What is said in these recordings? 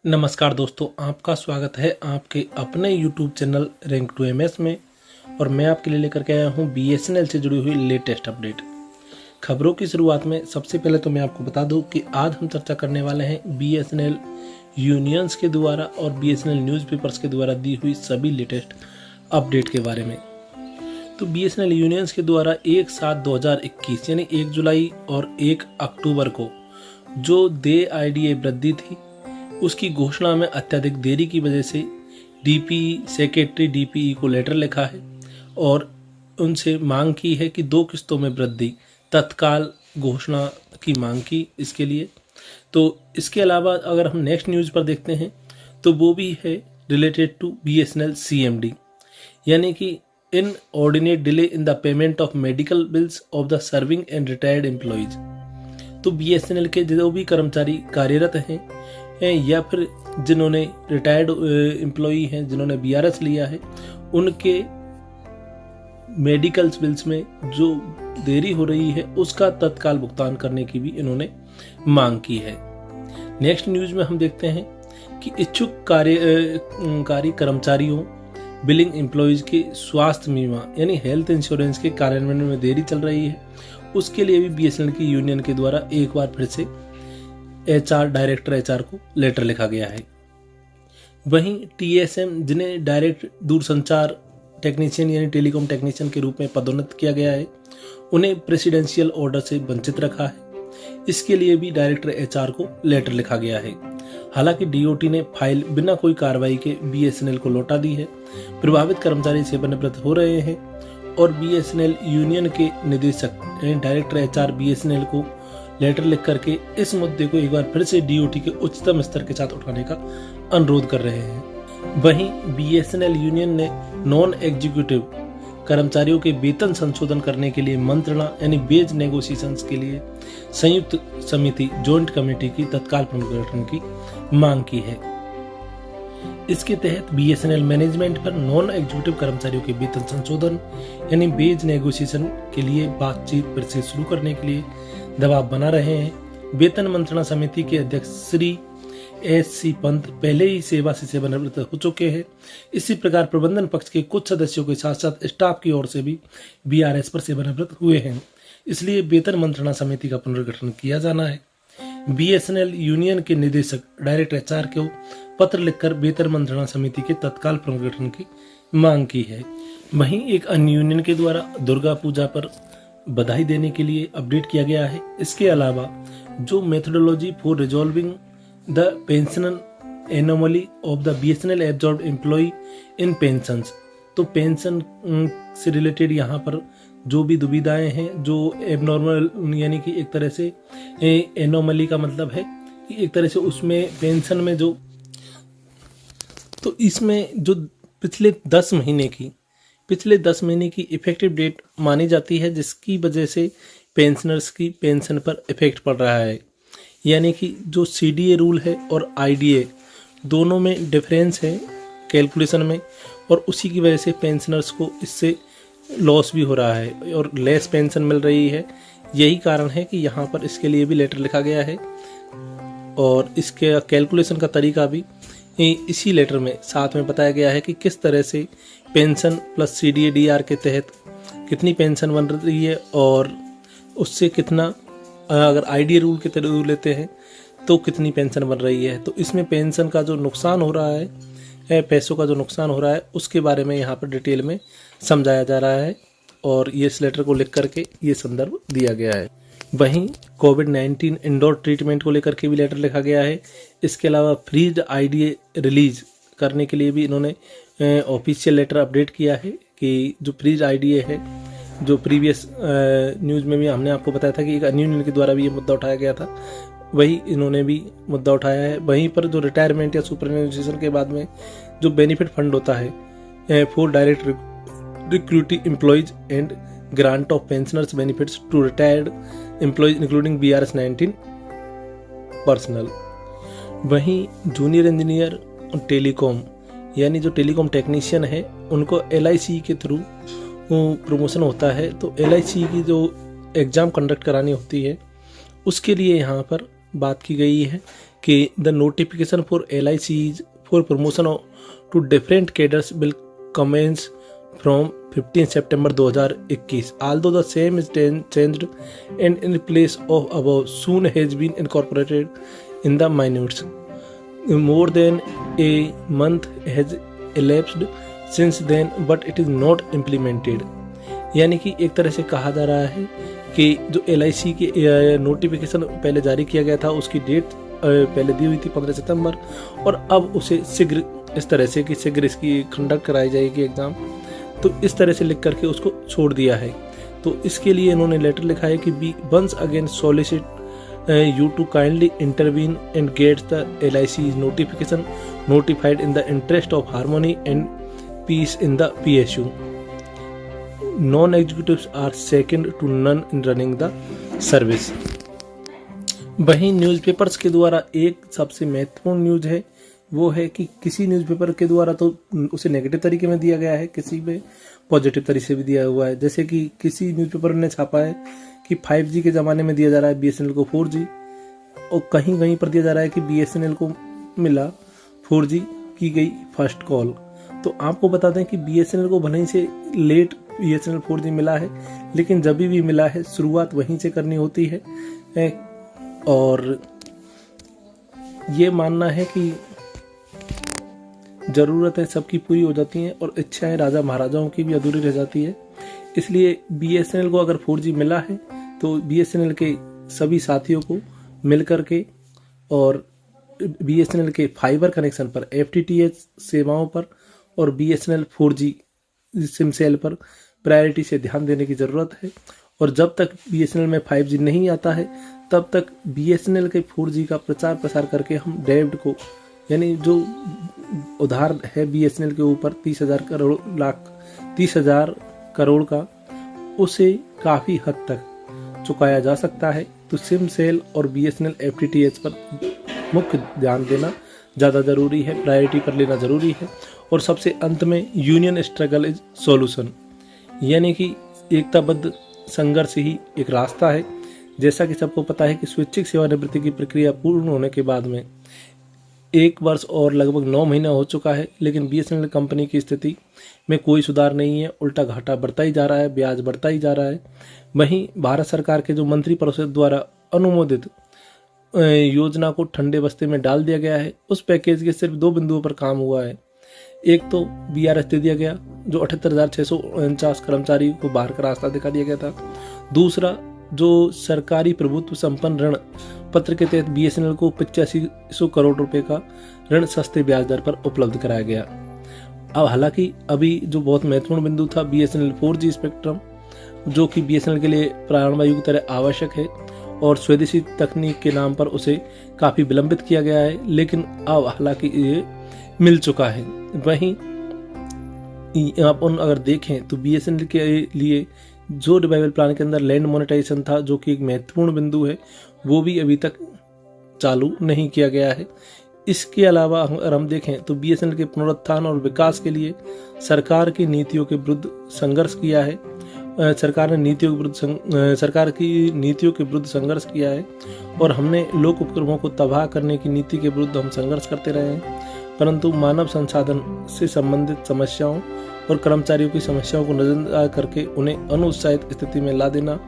नमस्कार दोस्तों, आपका स्वागत है आपके अपने YouTube channel rank to MS में। और मैं आपके लिए लेकर के आया हूँ BSNL से जुड़ी हुई लेटेस्ट अपडेट। खबरों की शुरुआत में सबसे पहले तो मैं आपको बता दूं कि आज हम चर्चा करने वाले हैं BSNL यूनियंस के द्वारा और BSNL न्यूज़पेपर्स के द्वारा दी हुई सभी लेटेस्ट अपडेट के बारे में। तो BSNL यूनियंस के द्वारा 1/7/2021 यानी 1 जुलाई और 1 अक्टूबर को जो देय IDA वृद्धि थी उसकी घोषणा में अत्यधिक देरी की वजह से DPE सेक्रेटरी DPE को लेटर लिखा है और उनसे मांग की है कि 2 किस्तों में वृद्धि तत्काल घोषणा की मांग की इसके लिए। तो इसके अलावा अगर हम नेक्स्ट न्यूज़ पर देखते हैं तो वो भी है रिलेटेड टू BSNL CMD, यानी कि inordinate delay in the payment of medical bills of the serving and retired employees. तो BSNL के जो भी कर्मचारी कार्यरत हैं या फिर जिन्होंने रिटायर्ड एम्प्लॉई हैं, जिन्होंने BRS लिया है, उनके मेडिकल्स बिल्स में जो देरी हो रही है उसका तत्काल भुगतान करने की भी इन्होंने मांग की है। नेक्स्ट न्यूज़ में हम देखते हैं कि इच्छुक कार्यकारी कर्मचारियों बिलिंग एम्प्लॉयज़ के स्वास्थ्य बीमा यानी हेल्थ इंश्योरेंस के कार्यान्वयन में देरी चल रही है, उसके लिए भी BSNL की यूनियन के द्वारा एक बार फिर से डायरेक्टर HR को लेटर लिखा गया है। वहीं TSM जिन्हें डायरेक्ट दूरसंचार टेक्नीशियन यानी टेलीकॉम टेक्नीशियन के रूप में पदोन्नत किया गया है, उन्हें प्रेसिडेंशियल ऑर्डर से वंचित रखा है। इसके लिए भी डायरेक्टर HR को लेटर लिखा गया है। हालांकि DOT ने फाइल बिना कोई कार्रवाई के BSNL को लौटा दी है। प्रभावित कर्मचारी सेवानिवृत्त हो रहे हैं और BSNL यूनियन के निदेशक यानी डायरेक्टर HR BSNL को लेटर लिख करके इस मुद्दे को एक बार फिर से DOT के उच्चतम स्तर के साथ उठाने का अनुरोध कर रहे हैं। वहीं BSNL यूनियन ने नॉन एग्जीक्यूटिव कर्मचारियों के वेतन संशोधन करने के लिए मंत्रणा यानी वेज नेगोशिएशंस के लिए संयुक्त समिति जॉइंट कमेटी की तत्काल पुनर्गठन की मांग की है। इसके तहत BSNL मैनेजमेंट पर नॉन एग्जीक्यूटिव कर्मचारियों के वेतन संशोधन यानी वेज नेगोशिएशन के लिए बातचीत फिर से शुरू करने के लिए दबाव बना रहे हैं। वेतन मंत्रणा समिति के अध्यक्ष श्री SC पंत पहले ही सेवा से सेवानिवृत्त हो चुके हैं। इसी प्रकार प्रबंधन पक्ष के कुछ सदस्यों के साथ साथ स्टाफ की ओर से भी BRS पर सेवानिवृत्त हुए हैं, इसलिए वेतन मंत्रणा समिति का पुनर्गठन किया जाना है। BSNL यूनियन के निदेशक डायरेक्टर HR को पत्र लिखकर वेतन मंत्रणा समिति के तत्काल पुनर्गठन की मांग की है। वहीं एक अन्य यूनियन के द्वारा दुर्गा पूजा पर बधाई देने के लिए अपडेट किया गया है। इसके अलावा जो methodology for resolving the pension anomaly of the BSNL absorbed employee in pensions, तो पेंशन से रिलेटेड यहाँ पर जो भी दुविधाएं हैं, जो एबनॉर्मल यानी कि एक तरह से एनोमली का मतलब है कि एक तरह से उसमें पेंशन में जो, तो इसमें जो पिछले 10 महीने की इफेक्टिव डेट मानी जाती है, जिसकी वजह से पेंशनर्स की पेंशन पर इफेक्ट पड़ रहा है। यानी कि जो CDA रूल है और IDA दोनों में डिफरेंस है कैलकुलेशन में, और उसी की वजह से पेंशनर्स को इससे लॉस भी हो रहा है और लेस पेंशन मिल रही है। यही कारण है कि यहाँ पर इसके लिए भी लेटर लिखा गया है और इसके कैलकुलेशन का तरीका भी इसी लेटर में साथ में बताया गया है कि किस तरह से पेंशन प्लस CDA DR के तहत कितनी पेंशन बन रही है और उससे कितना, अगर IDA रूल के तहत लेते हैं तो कितनी पेंशन बन रही है। तो इसमें पेंशन का जो नुकसान हो रहा है, पैसों का जो नुकसान हो रहा है, उसके बारे में यहाँ पर डिटेल में समझाया जा रहा है और ये इस लेटर को लिख करके ये संदर्भ दिया गया है। वहीं COVID-19 इंडोर ट्रीटमेंट को लेकर के भी लेटर लिखा गया है। इसके अलावा फ्रीज IDA रिलीज करने के लिए भी इन्होंने ऑफिशियल लेटर अपडेट किया है कि जो फ्रीज IDA है, जो प्रीवियस न्यूज़ में भी हमने आपको बताया था कि एक अन्य यूनियन के द्वारा भी ये मुद्दा उठाया गया था, वही इन्होंने भी मुद्दा उठाया है। वहीं पर जो रिटायरमेंट या सुपरएनुएशन के बाद में जो बेनिफिट फंड होता है for direct recruiting employees and grant of pensioners benefits to retired employees including BRS 19 personal. वहीं जूनियर इंजीनियर टेलीकॉम यानी जो टेलीकॉम टेक्नीशियन है उनको LIC के थ्रू प्रमोशन होता है, तो LIC की जो एग्ज़ाम कंडक्ट करानी होती है उसके लिए यहाँ पर बात की गई है कि the notification for LICs for promotion to different cadres will commence from 15 September 2021. Although the same is changed and in place of above soon has been incorporated in the minutes. More than a month has elapsed since then, but it is not implemented. यानी कि एक तरह से कहा जा रहा है कि जो LIC के नोटिफिकेशन पहले जारी किया गया था उसकी डेट पहले दी हुई थी 15 सितंबर और अब उसे शीघ्र इस तरह से कि शीघ्र इसकी कंडक्ट कराई जाएगी एग्ज़ाम, तो इस तरह से लिख करके उसको छोड़ दिया है। तो इसके लिए इन्होंने लेटर लिखा है कि we once again solicit you to kindly intervene and get the LIC notification notified in the interest of harmony and peace in the PSU। Non executives are second to none in running the service. वहीं newspapers के द्वारा एक सबसे महत्वपूर्ण news है, वो है कि किसी न्यूज़पेपर के द्वारा तो उसे नेगेटिव तरीके में दिया गया है, किसी में पॉजिटिव तरीके से भी दिया हुआ है। जैसे कि किसी न्यूज़पेपर ने छापा है कि 5G के ज़माने में दिया जा रहा है BSNL को 4G, और कहीं कहीं पर दिया जा रहा है कि BSNL को मिला 4G की गई फर्स्ट कॉल। तो आपको बता दें कि BSNL को भले ही से लेट BSNL 4G मिला है, लेकिन जब भी मिला है शुरुआत वहीं से करनी होती है। और ये मानना है कि ज़रूरतें सबकी पूरी हो जाती हैं और इच्छाएं राजा महाराजाओं की भी अधूरी रह जाती है। इसलिए BSNL को अगर 4G मिला है तो BSNL के सभी साथियों को मिलकर के और BSNL के फाइबर कनेक्शन पर, FTTH सेवाओं पर और BSNL 4G सिम सेल पर प्रायोरिटी से ध्यान देने की ज़रूरत है। और जब तक BSNL में 5G नहीं आता है तब तक BSNL के 4G का प्रचार प्रसार करके हम डेब्ट को, यानी जो उधार है BSNL के ऊपर 30,000 करोड़ का, उसे काफ़ी हद तक चुकाया जा सकता है। तो सिम सेल और BSNL FTTH पर मुख्य ध्यान देना ज़्यादा ज़रूरी है, प्रायोरिटी पर लेना ज़रूरी है। और सबसे अंत में यूनियन स्ट्रगल इज सॉल्यूशन, यानी कि एकताबद्ध संघर्ष ही एक रास्ता है। जैसा कि सबको पता है कि स्वैच्छिक सेवानिवृत्ति की प्रक्रिया पूर्ण होने के बाद में 1 वर्ष और लगभग 9 महीना हो चुका है, लेकिन BSNL कंपनी की स्थिति में कोई सुधार नहीं है, उल्टा घाटा बढ़ता ही जा रहा है, ब्याज बढ़ता ही जा रहा है। वहीं भारत सरकार के जो मंत्रिपरिषद द्वारा अनुमोदित योजना को ठंडे बस्ते में डाल दिया गया है। उस पैकेज के सिर्फ 2 बिंदुओं पर काम हुआ है। एक तो BRS दे दिया गया, जो 78,649 कर्मचारी को बाहर का रास्ता दिखा दिया गया था। दूसरा, जो सरकारी प्रभुत्व संपन्न ऋण पत्र के तहत BSNL को 8500 करोड़ रुपए का ऋण सस्ते ब्याज दर पर उपलब्ध कराया गया। अब हालांकि अभी जो बहुत महत्वपूर्ण बिंदु था BSNL 4G स्पेक्ट्रम, जो कि BSNL के लिए प्राणवायु की तरह आवश्यक है और स्वदेशी तकनीक के नाम पर उसे काफ़ी विलंबित किया गया है, लेकिन अब हालांकि ये मिल चुका है। वहीं आप अगर देखें तो BSNL के लिए जो रिवाइवल प्लान के अंदर लैंड मोनेटाइजेशन था, जो कि एक महत्वपूर्ण बिंदु है, वो भी अभी तक चालू नहीं किया गया है। इसके अलावा अगर हम देखें तो BSNL के पुनरुत्थान और विकास के लिए सरकार की नीतियों के विरुद्ध संघर्ष किया है। सरकार की नीतियों के विरुद्ध संघर्ष किया है और हमने लोक उपक्रमों को तबाह करने की नीति के विरुद्ध हम संघर्ष करते रहे हैं। परंतु मानव संसाधन से संबंधित समस्याओं और कर्मचारियों की समस्याओं को नजरअंदाज करके उन्हें अनुत्साहित स्थिति में ला देना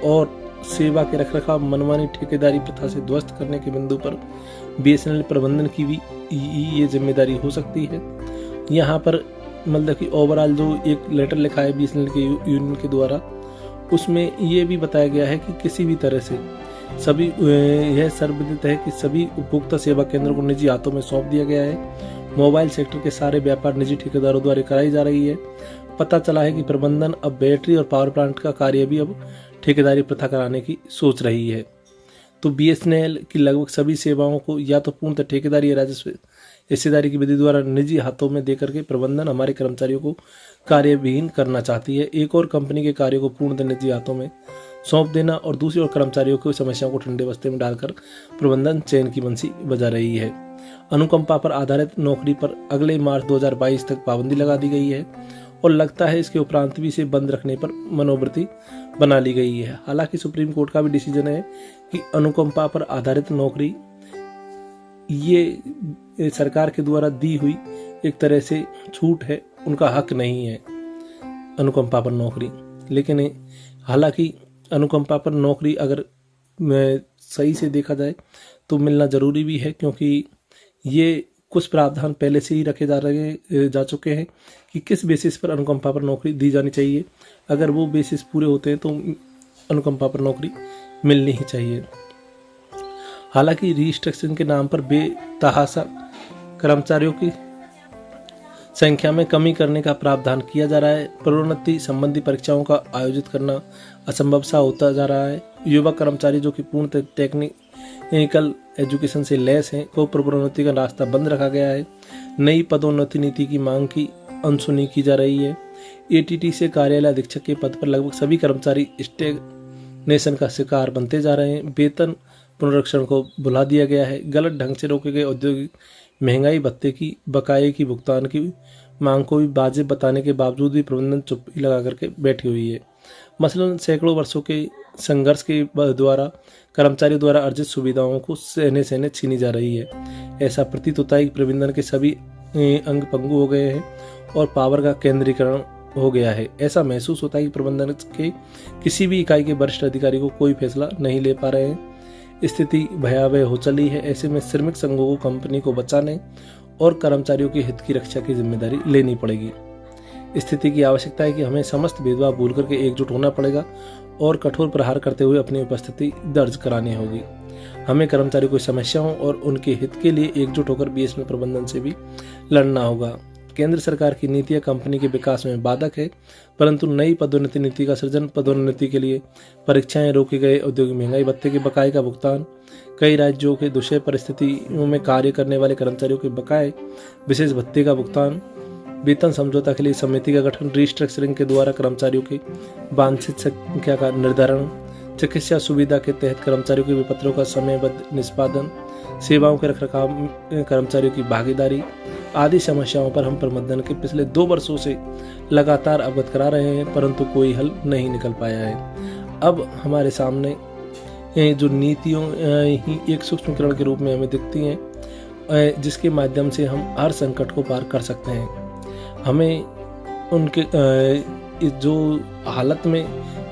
और सेवा के रखरखाव मनमानी ठेकेदारी प्रथा से ध्वस्त करने के बिंदु पर BSNL प्रबंधन की भी ये जिम्मेदारी हो सकती है। यहाँ पर मतलब कि ओवरऑल जो एक लेटर लिखा है BSNL के यूनियन के द्वारा, उसमें ये भी बताया गया है कि किसी भी तरह से सभी यह सर्वविदित है कि सभी उपभोक्ता सेवा केंद्रों को निजी हाथों में सौंप दिया गया है। मोबाइल सेक्टर के सारे व्यापार निजी ठेकेदारों द्वारा कराई जा रही है। पता चला है कि प्रबंधन अब बैटरी और पावर प्लांट का कार्य भी अब ठेकेदारी प्रथा कराने की सोच रही है। तो BSNL की लगभग सभी सेवाओं को या तो पूर्णतः ठेकेदारी या राजस्व हिस्सेदारी की विधि द्वारा निजी हाथों में देकर के प्रबंधन हमारे कर्मचारियों को कार्यविहीन करना चाहती है। एक और कंपनी के कार्यों को पूर्णतः निजी हाथों में सौंप देना और दूसरी ओर कर्मचारियों की समस्याओं को ठंडे बस्ते में डालकर प्रबंधन चैन की बंसी बजा रही है। अनुकंपा पर आधारित नौकरी पर अगले मार्च 2022 तक पाबंदी लगा दी गई है और लगता है इसके उपरांत भी इसे बंद रखने पर मनोवृत्ति बना ली गई है। हालांकि सुप्रीम कोर्ट का भी डिसीजन है कि अनुकंपा पर आधारित नौकरी ये सरकार के द्वारा दी हुई एक तरह से छूट है, उनका हक नहीं है अनुकंपा पर नौकरी। लेकिन हालांकि अनुकंपा पर नौकरी अगर सही से देखा जाए तो मिलना ज़रूरी भी है, क्योंकि ये कुछ प्रावधान पहले से ही रखे जा चुके हैं कि किस बेसिस पर अनुकंपा पर नौकरी दी जानी चाहिए। अगर वो बेसिस पूरे होते हैं तो अनुकंपा पर नौकरी मिलनी ही चाहिए। हालांकि रिस्ट्रक्चरिंग के नाम पर बेतहाशा कर्मचारियों की संख्या में कमी करने का प्रावधान किया जा रहा है। प्रोन्नति संबंधी परीक्षाओं का आयोजित करना असंभव सा होता जा रहा है। युवा कर्मचारी जो कि पूर्ण टेक्निकल एजुकेशन से लैस हैं को प्रोन्नति का रास्ता बंद रखा गया है। नई पदोन्नति नीति की मांग की अनसुनी की जा रही है। एटीटी से कार्यालय अधीक्षक के पद पर लगभग सभी कर्मचारी स्टेगनेशन का शिकार बनते जा रहे हैं। वेतन पुनरीक्षण को बुला दिया गया है। गलत ढंग से रोके गए औद्योगिक महंगाई भत्ते की बकाये की भुगतान की मांग को भी वाजिब बताने के बावजूद भी प्रबंधन चुप्पी लगा करके बैठी हुई है। मसलन सैकड़ों वर्षों के संघर्ष के द्वारा कर्मचारियों द्वारा अर्जित सुविधाओं को सहने सहने छीनी जा रही है। ऐसा प्रतीत होता है कि प्रबंधन के सभी अंग पंगु हो गए हैं और पावर का केंद्रीकरण हो गया है। ऐसा महसूस होता है कि प्रबंधन के किसी भी इकाई के वरिष्ठ अधिकारी को कोई फैसला नहीं ले पा रहे हैं। स्थिति भयावह हो चली है। ऐसे में श्रमिक संघों को कंपनी को बचाने और कर्मचारियों के हित की रक्षा की जिम्मेदारी लेनी पड़ेगी। स्थिति की आवश्यकता है कि हमें समस्त भेदभाव भूल करके एकजुट होना पड़ेगा और कठोर प्रहार करते हुए अपनी उपस्थिति दर्ज करानी होगी। हमें कर्मचारियों की समस्याओं और उनके हित के लिए एकजुट होकर बीएसएनएल प्रबंधन से भी लड़ना होगा। केंद्र सरकार की नीतियां कंपनी के विकास में बाधक है, परंतु नई पदोन्नति नीति का सृजन, पदोन्नति के लिए परीक्षाएं, रोके गए औद्योगिक महंगाई भत्ते के बकाये का भुगतान, कई राज्यों के दुष्कर परिस्थितियों में कार्य करने वाले कर्मचारियों के बकाये विशेष भत्ते का भुगतान, वेतन समझौता के लिए समिति का गठन, रिस्ट्रक्चरिंग के द्वारा कर्मचारियों की वांछित संख्या का निर्धारण, चिकित्सा सुविधा के तहत कर्मचारियों के विपत्रों का समयबद्ध निष्पादन, सेवाओं के रखरखाव में कर्मचारियों की भागीदारी आदि समस्याओं पर हम प्रबंधन के पिछले 2 वर्षों से लगातार अवगत करा रहे हैं, परंतु कोई हल नहीं निकल पाया है। अब हमारे सामने जो नीतियों ही एक सूक्ष्मकरण के रूप में हमें दिखती हैं, जिसके माध्यम से हम हर संकट को पार कर सकते हैं। हमें उनके जो हालत में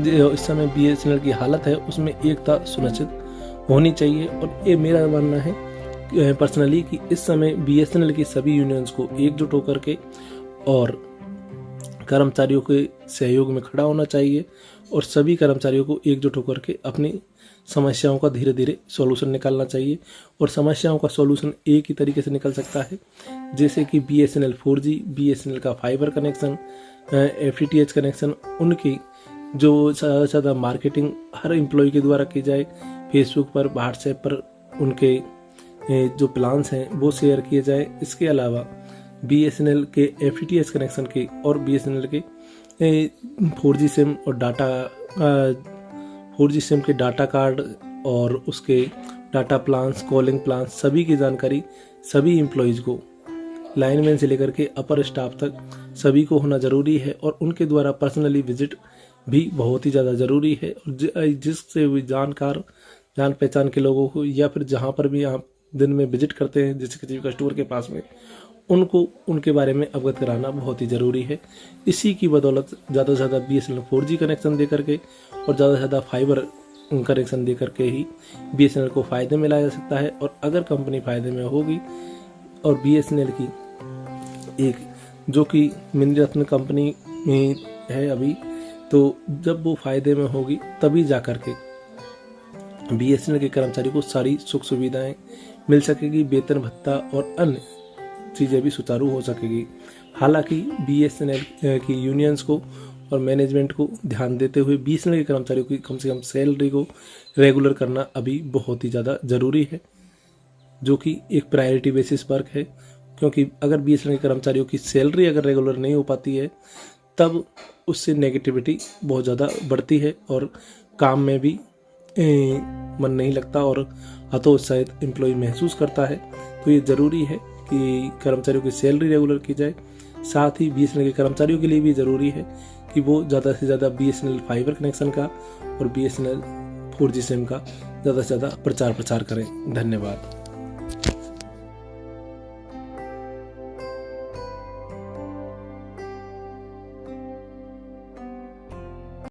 इस समय बीएसएनएल की हालत है उसमें एकता सुनिश्चित होनी चाहिए। और ये मेरा मानना है पर्सनली कि इस समय बीएसएनएल की सभी यूनियंस को एकजुट होकर के और कर्मचारियों के सहयोग में खड़ा होना चाहिए और सभी कर्मचारियों को एकजुट होकर के अपनी समस्याओं का धीरे धीरे सॉल्यूशन निकालना चाहिए। और समस्याओं का सॉल्यूशन एक ही तरीके से निकल सकता है, जैसे कि बीएसएनएल 4G, बीएसएनएल का फाइबर कनेक्शन, FTTH कनेक्शन, उनकी जो ज़्यादा मार्केटिंग हर एम्प्लॉय के द्वारा की जाए, फेसबुक पर, व्हाट्सएप पर उनके जो प्लान्स हैं वो शेयर किए जाए। इसके अलावा बीएसएनएल के FTTH कनेक्शन के और बीएसएनएल के 4G सिम और 4G सिम के डाटा कार्ड और उसके डाटा प्लान्स, कॉलिंग प्लान्स, सभी की जानकारी सभी एम्प्लॉयज़ को, लाइनमैन से लेकर के अपर स्टाफ तक सभी को होना ज़रूरी है। और उनके द्वारा पर्सनली विजिट भी बहुत ही ज़्यादा ज़रूरी है। और जिससे भी जान पहचान के लोगों को, या फिर जहाँ पर भी आप दिन में विजिट करते हैं, जैसे किसी कस्टमर के पास में, उनको उनके बारे में अवगत कराना बहुत ही ज़रूरी है। इसी की बदौलत ज़्यादा से ज़्यादा बीएसएनएल 4G कनेक्शन दे करके और ज़्यादा से ज़्यादा फाइबर कनेक्शन दे करके ही बीएसएनएल को फ़ायदे में लाया जा सकता है। और अगर कंपनी फ़ायदे में होगी और बीएसएनएल की एक जो कि मिनी रत्न कंपनी में है अभी, तो जब वो फ़ायदे में होगी तभी जा कर के बीएसएनएल के कर्मचारियों को सारी सुख सुविधाएं मिल सकेगी, वेतन भत्ता और अन्य चीज़ें भी सुचारू हो सकेगी। हालांकि बीएसएनएल की यूनियंस को और मैनेजमेंट को ध्यान देते हुए बीएसएनएल के कर्मचारियों की कम से कम सैलरी को रेगुलर करना अभी बहुत ही ज़्यादा ज़रूरी है, जो कि एक प्रायोरिटी बेसिस वर्क है। क्योंकि अगर बीएसएनएल के कर्मचारियों की सैलरी अगर रेगुलर नहीं हो पाती है तब उससे नेगेटिविटी बहुत ज़्यादा बढ़ती है और काम में भी मन नहीं लगता और हतोत्साहित एम्प्लॉय महसूस करता है। तो ये ज़रूरी है कि कर्मचारियों की सैलरी रेगुलर की जाए। साथ ही बीएसएनएल के कर्मचारियों के लिए भी ज़रूरी है कि वो ज़्यादा से ज़्यादा बीएसएनएल फाइबर कनेक्शन का और बीएसएनएल 4G सिम का ज़्यादा से ज़्यादा प्रचार करें। धन्यवाद।